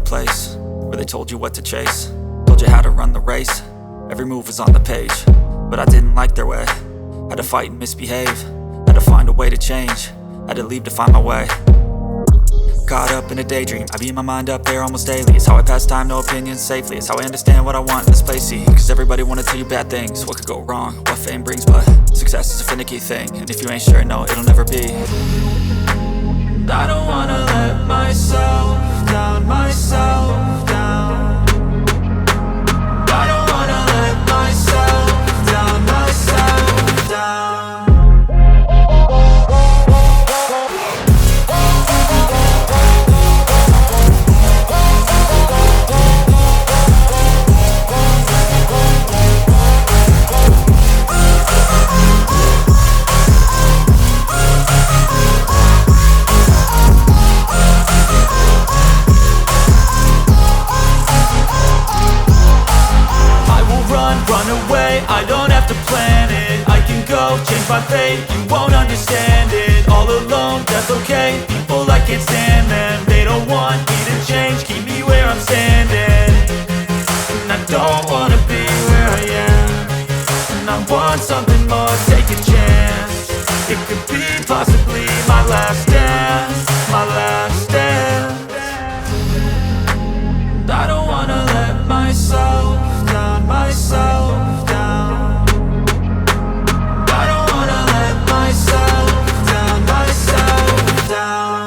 place where they told you what to chase, told you how to run the race. Every move was on the page, but I didn't like their way. Had to fight and misbehave, had to find a way to change, had to leave to find my way. Caught up in a daydream, I beat my mind up there almost daily. It's how I pass time, no opinions safely. It's how I understand what I want in this place, see. Cause everybody wanna tell you bad things, what could go wrong, what fame brings. But success is a finicky thing, and if you ain't sure, no, it'll never be. I don't wanna let myself down, myself down. I don't wanna let myself down, myself down. Run away, I don't have to plan it. I can go, change my fate, you won't understand it. All alone, that's okay, people I can't stand them. They don't want me to change, keep me where I'm standing. And I don't wanna be where I am, and I want something more, take a chance. It could be possibly my last dance, my last dance. I don't wanna let myself down, myself down. I don't wanna let myself down, myself down.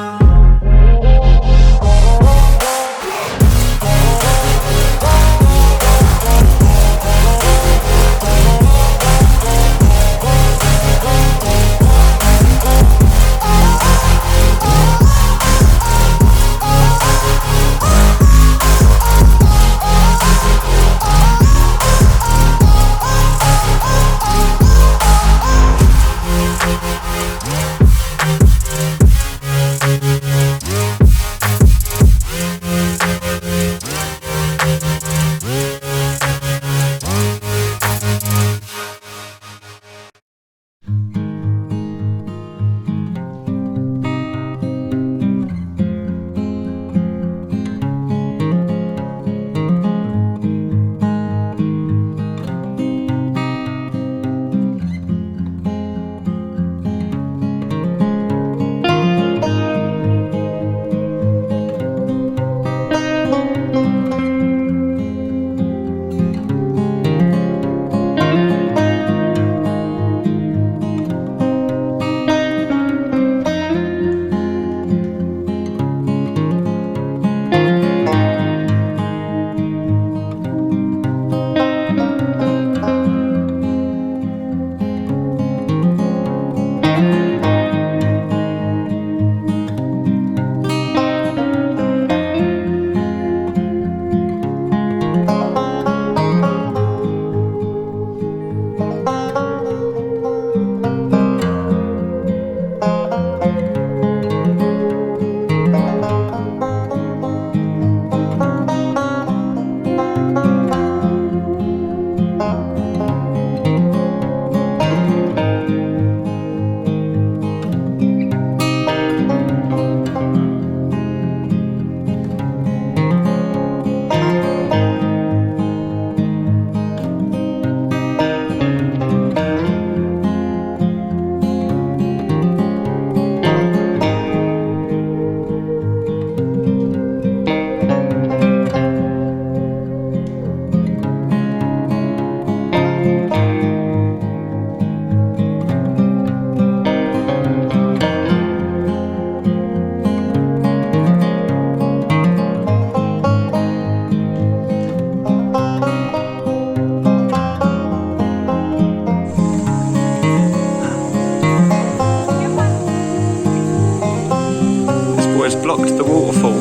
Blocked the waterfall.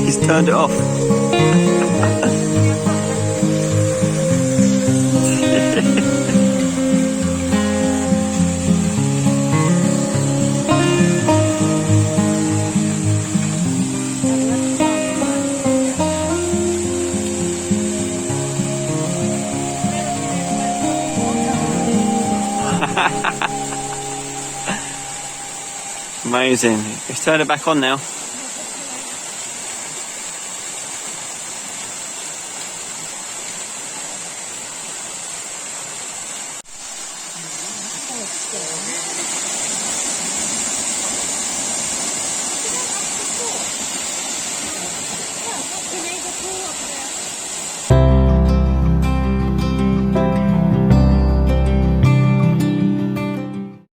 He's turned it off. Amazing. Let's turn it back on now.